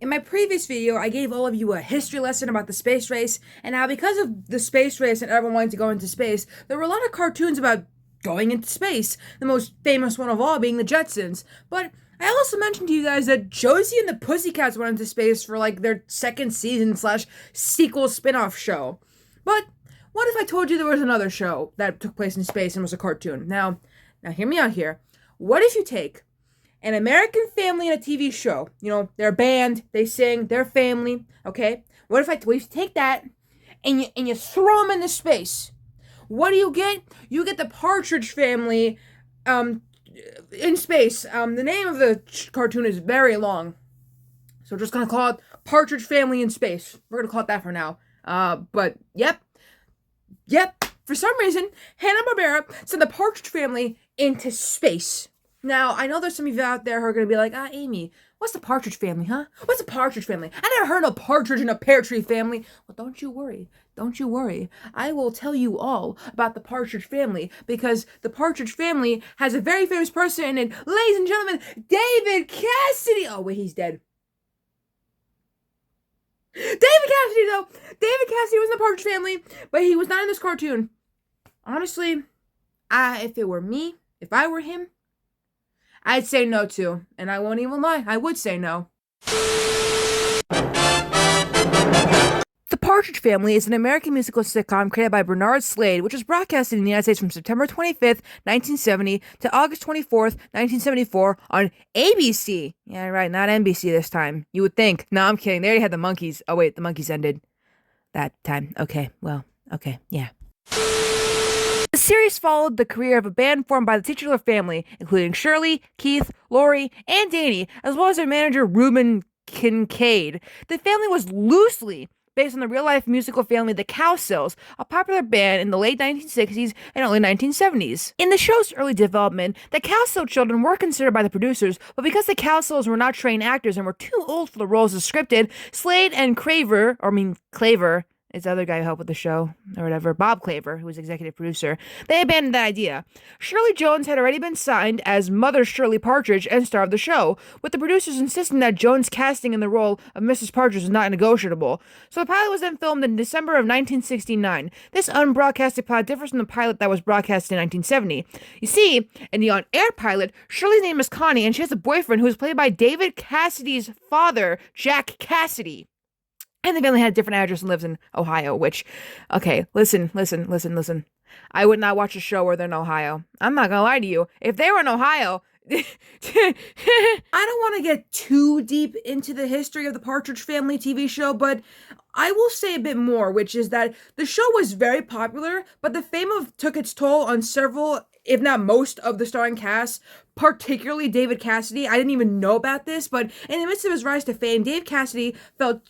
In my previous video, I gave all of you a history lesson about the space race, and how because of the space race and everyone wanting to go into space, there were a lot of cartoons about going into space, the most famous one of all being the Jetsons. But I also mentioned to you guys that Josie and the Pussycats went into space for like their second season slash sequel spin-off show. But what if I told you there was another show that took place in space and was a cartoon? Now hear me out here. What if you take an American family in a TV show? You know, they're a band, they sing, they're family, okay? What if you take that and you throw them into space? What do you get? You get the Partridge Family in space. The name of the cartoon is very long, so we're just gonna call it Partridge Family in Space. We're gonna call it that for now. But yep. For some reason, Hanna-Barbera sent the Partridge Family into space. Now, I know there's some of you out there who are going to be like, Amy, what's the Partridge Family, huh? What's the Partridge Family? I never heard of Partridge in a Pear Tree Family. Well, don't you worry. Don't you worry. I will tell you all about the Partridge Family, because the Partridge Family has a very famous person in it. Ladies and gentlemen, David Cassidy. Oh, wait, he's dead. David Cassidy, though. David Cassidy was in the Partridge Family, but he was not in this cartoon. Honestly, if it were me, if I were him, I'd say no too, and I won't even lie, I would say no. The Partridge Family is an American musical sitcom created by Bernard Slade, which was broadcasted in the United States from September 25th, 1970 to August 24th, 1974 on ABC. Yeah, right, not NBC this time. You would think. No, I'm kidding. They already had the Monkees. Oh wait, the Monkees ended that time. Okay, yeah. The series followed the career of a band formed by the titular family, including Shirley, Keith, Lori, and Danny, as well as their manager Reuben Kincaid. The family was loosely based on the real-life musical family The Cowsills, a popular band in the late 1960s and early 1970s. In the show's early development, the Cowsill children were considered by the producers, but because the Cowsills were not trained actors and were too old for the roles as scripted, Slade and Claver, is the other guy who helped with the show, or whatever, Bob Claver, who was executive producer, they abandoned that idea. Shirley Jones had already been signed as Mother Shirley Partridge and star of the show, with the producers insisting that Jones' casting in the role of Mrs. Partridge was not negotiable. So the pilot was then filmed in December of 1969. This unbroadcasted pilot differs from the pilot that was broadcast in 1970. You see, in the on-air pilot, Shirley's name is Connie, and she has a boyfriend who is played by David Cassidy's father, Jack Cassidy. And the family had a different address and lives in Ohio, which, okay, listen. I would not watch a show where they're in Ohio. I'm not gonna lie to you. If they were in Ohio, I don't want to get too deep into the history of the Partridge Family TV show, but I will say a bit more, which is that the show was very popular, but the fame took its toll on several, if not most, of the starring cast, particularly David Cassidy. I didn't even know about this, but in the midst of his rise to fame, Dave Cassidy felt,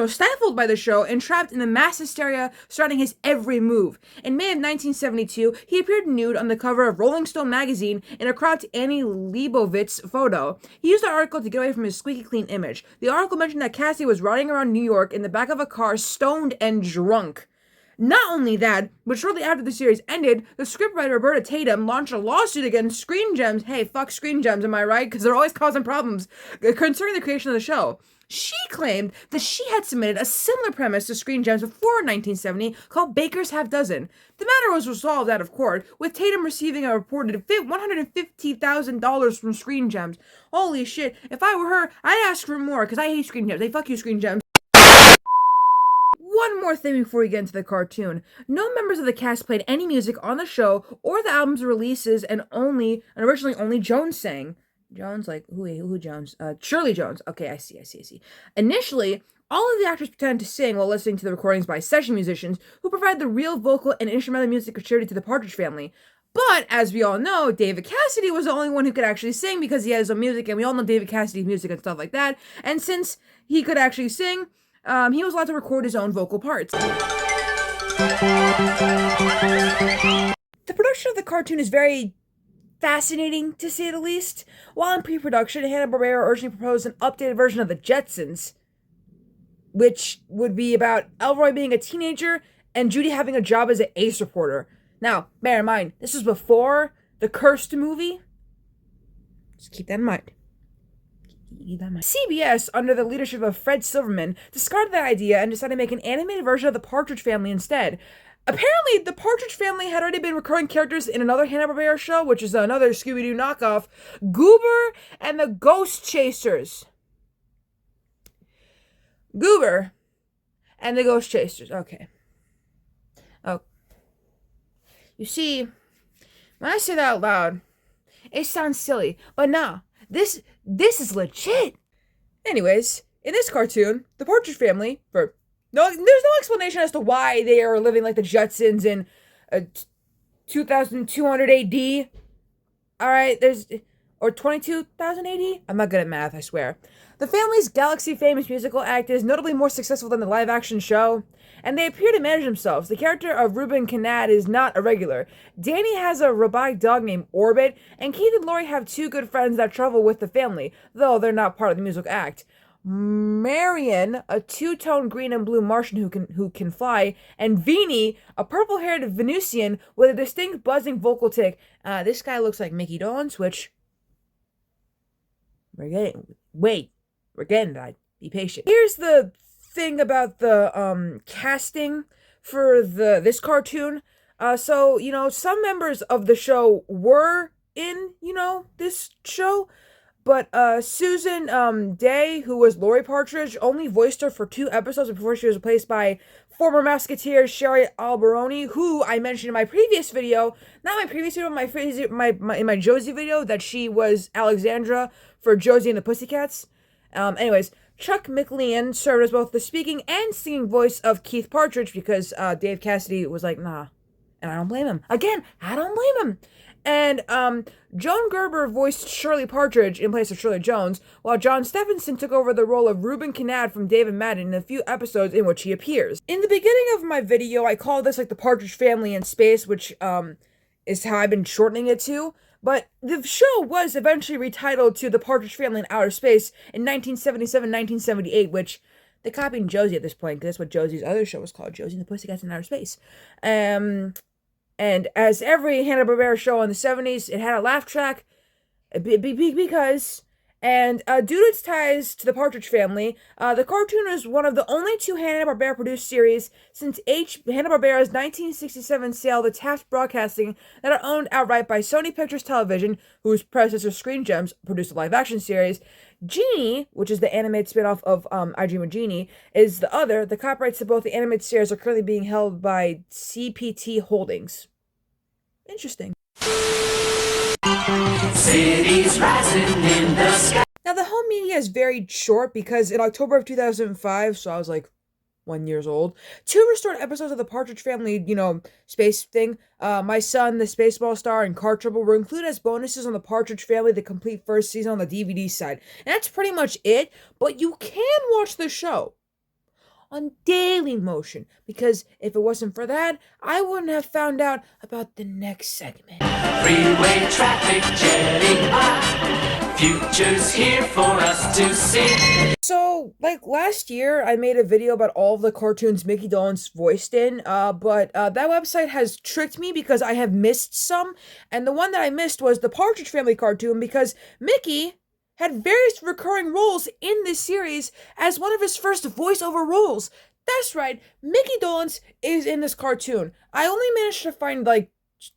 stifled by the show and trapped in the mass hysteria surrounding his every move. In May of 1972, he appeared nude on the cover of Rolling Stone magazine in a cropped Annie Leibovitz photo. He used the article to get away from his squeaky clean image. The article mentioned that Cassidy was riding around New York in the back of a car, stoned and drunk. Not only that, but shortly after the series ended, the scriptwriter Roberta Tatum launched a lawsuit against Screen Gems. Hey, fuck Screen Gems, am I right? Because they're always causing problems concerning the creation of the show. She claimed that she had submitted a similar premise to Screen Gems before 1970 called Baker's Half Dozen. The matter was resolved out of court, with Tatum receiving a reported $150,000 from Screen Gems. Holy shit, if I were her, I'd ask for more, because I hate Screen Gems. Hey, fuck you, Screen Gems. One more thing before we get into the cartoon. No members of the cast played any music on the show or the album's releases, and originally only Jones sang. Jones, like, who Jones? Shirley Jones. Okay, I see. Initially, all of the actors pretended to sing while listening to the recordings by session musicians who provide the real vocal and instrumental music contributed to the Partridge Family. But, as we all know, David Cassidy was the only one who could actually sing because he had his own music, and we all know David Cassidy's music and stuff like that. And since he could actually sing, he was allowed to record his own vocal parts. The production of the cartoon is very fascinating, to say the least. While in pre-production, Hanna-Barbera originally proposed an updated version of the Jetsons, which would be about Elroy being a teenager and Judy having a job as an ace reporter. Now, bear in mind, this was before the Cursed movie. Just keep that in mind. CBS, under the leadership of Fred Silverman, discarded that idea and decided to make an animated version of the Partridge Family instead. Apparently, the Partridge Family had already been recurring characters in another Hanna-Barbera show, which is another Scooby-Doo knockoff, Goober and the Ghost Chasers. Goober and the Ghost Chasers. Okay. Oh. You see, when I say that out loud, it sounds silly, but nah, this is legit. Anyways, in this cartoon, the Partridge Family, there's no explanation as to why they are living like the Jetsons in 2200 AD. Alright, or 22,000 AD? I'm not good at math, I swear. The family's galaxy-famous musical act is notably more successful than the live-action show, and they appear to manage themselves. The character of Reuben Kanad is not a regular. Danny has a robotic dog named Orbit, and Keith and Lori have two good friends that travel with the family, though they're not part of the musical act. Marion, a two-tone green and blue Martian who can fly, and Veenie, a purple-haired Venusian with a distinct buzzing vocal tick. This guy looks like Mickey Dolenz, which we're getting that. Be patient. Here's the thing about the casting for this cartoon. So, some members of the show were in, this show. But Susan Day, who was Lori Partridge, only voiced her for 2 episodes before she was replaced by former Musketeer Sherry Alberoni, who I mentioned in my previous video, not my previous video, in my Josie video, that she was Alexandra for Josie and the Pussycats. Anyways, Chuck McLean served as both the speaking and singing voice of Keith Partridge because Dave Cassidy was like, nah. And I don't blame him. Again, I don't blame him. And Joan Gerber voiced Shirley Partridge in place of Shirley Jones, while John Stephenson took over the role of Reuben Kanad from David Madden in a few episodes in which he appears. In the beginning of my video, I called this like the Partridge Family in Space, which is how I've been shortening it to. But the show was eventually retitled to The Partridge Family in Outer Space in 1977-1978, which they're copying Josie at this point, because that's what Josie's other show was called, Josie and the Pussycats in Outer Space. And as every Hanna-Barbera show in the 70s, it had a laugh track, because, and due to its ties to the Partridge Family, the cartoon is one of the only 2 Hanna-Barbera produced series since Hanna-Barbera's 1967 sale to Taft Broadcasting that are owned outright by Sony Pictures Television, whose predecessor Screen Gems produced a live-action series. Genie, which is the animated spin-off of I Dream of Jeannie, is the other. The copyrights to both the animated series are currently being held by CPT Holdings. Interesting. Cities rising in the sky. Now, the home media is very short because in October of 2005, so I was like 1 year old, 2 restored episodes of the Partridge Family, space thing, My Son, the Spaceball Star, and Car Trouble were included as bonuses on the Partridge Family, the complete first season on the DVD side. And that's pretty much it, but you can watch the show on Daily Motion, because if it wasn't for that, I wouldn't have found out about the next segment. Freeway traffic jetting by, future's here for us to see. So, like last year, I made a video about all of the cartoons Mickey Dolenz voiced in, but that website has tricked me because I have missed some, and the one that I missed was the Partridge Family cartoon, because Mickey had various recurring roles in this series as one of his first voiceover roles. That's right, Mickey Dolenz is in this cartoon. I only managed to find,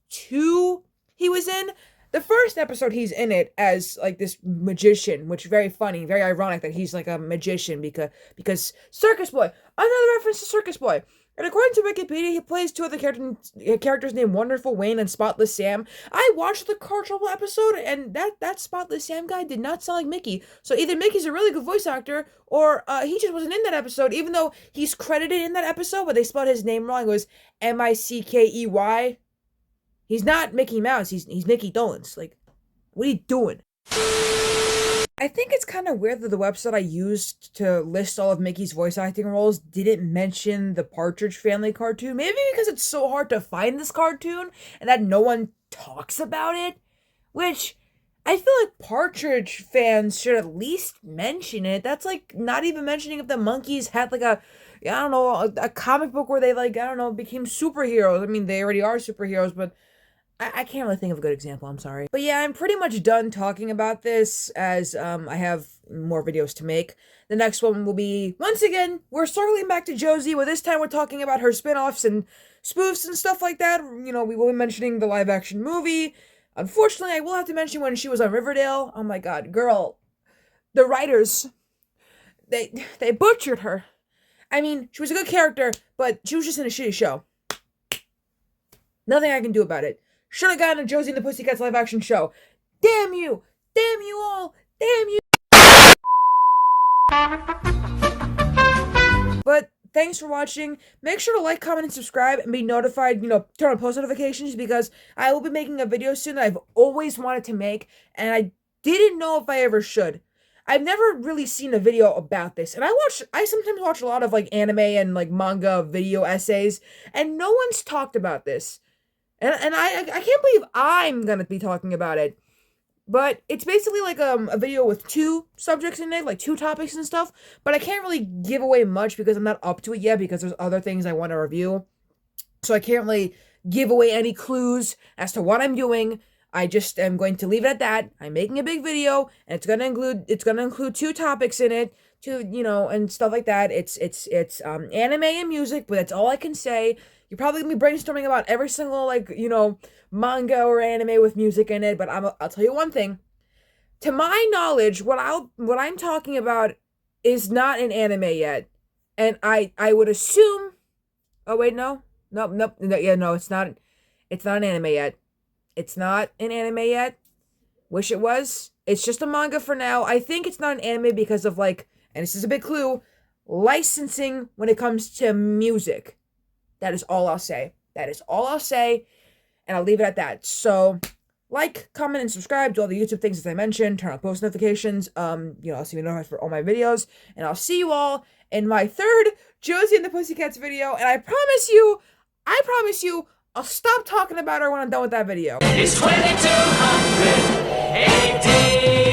2 he was in. The first episode, he's in it as, this magician, which is very funny, very ironic that he's, a magician, because Circus Boy, another reference to Circus Boy. And according to Wikipedia, he plays 2 other characters named Wonderful Wayne and Spotless Sam. I watched the Car Trouble episode, and that Spotless Sam guy did not sound like Mickey. So either Mickey's a really good voice actor, or he just wasn't in that episode, even though he's credited in that episode, but they spelled his name wrong. It was Mickey. He's not Mickey Mouse, he's Mickey Dolenz. What are you doing? I think it's kind of weird that the website I used to list all of Mickey's voice acting roles didn't mention the Partridge Family cartoon. Maybe because it's so hard to find this cartoon and that no one talks about it. Which, I feel like Partridge fans should at least mention it. That's not even mentioning if the monkeys had a comic book where they became superheroes. I mean, they already are superheroes, but I can't really think of a good example, I'm sorry. But yeah, I'm pretty much done talking about this, as I have more videos to make. The next one will be, once again, we're circling back to Josie, but this time we're talking about her spin-offs and spoofs and stuff like that. You know, we will be mentioning the live-action movie. Unfortunately, I will have to mention when she was on Riverdale. Oh my god, girl. The writers, they butchered her. I mean, she was a good character, but she was just in a shitty show. Nothing I can do about it. Should have gotten a Josie and the Pussycats live action show. Damn you! Damn you all! Damn you! But thanks for watching. Make sure to like, comment, and subscribe, and be notified, turn on post notifications, because I will be making a video soon that I've always wanted to make, and I didn't know if I ever should. I've never really seen a video about this, and I sometimes watch a lot of, like, anime and, like, manga video essays, and no one's talked about this. And I can't believe I'm gonna be talking about it. But it's basically like a video with 2 subjects in it, like 2 topics and stuff. But I can't really give away much because I'm not up to it yet, because there's other things I want to review. So I can't really give away any clues as to what I'm doing. I just am going to leave it at that. I'm making a big video, and it's gonna include 2 topics in it, and stuff like that. It's anime and music, but that's all I can say. You're probably gonna be brainstorming about every single, manga or anime with music in it, but I'll tell you one thing. To my knowledge, what I'm talking about is not an anime yet. And I would assume, oh wait, no, it's not an anime yet. It's not an anime yet. Wish it was. It's just a manga for now. I think it's not an anime because of, and this is a big clue, licensing when it comes to music. That is all I'll say. That is all I'll say, and I'll leave it at that. So, like, comment, and subscribe to all the YouTube things as I mentioned. Turn on post notifications. I'll see you notified for all my videos, and I'll see you all in my 3rd Josie and the Pussycats video. And I promise you, I'll stop talking about her when I'm done with that video. It's 2200 AD.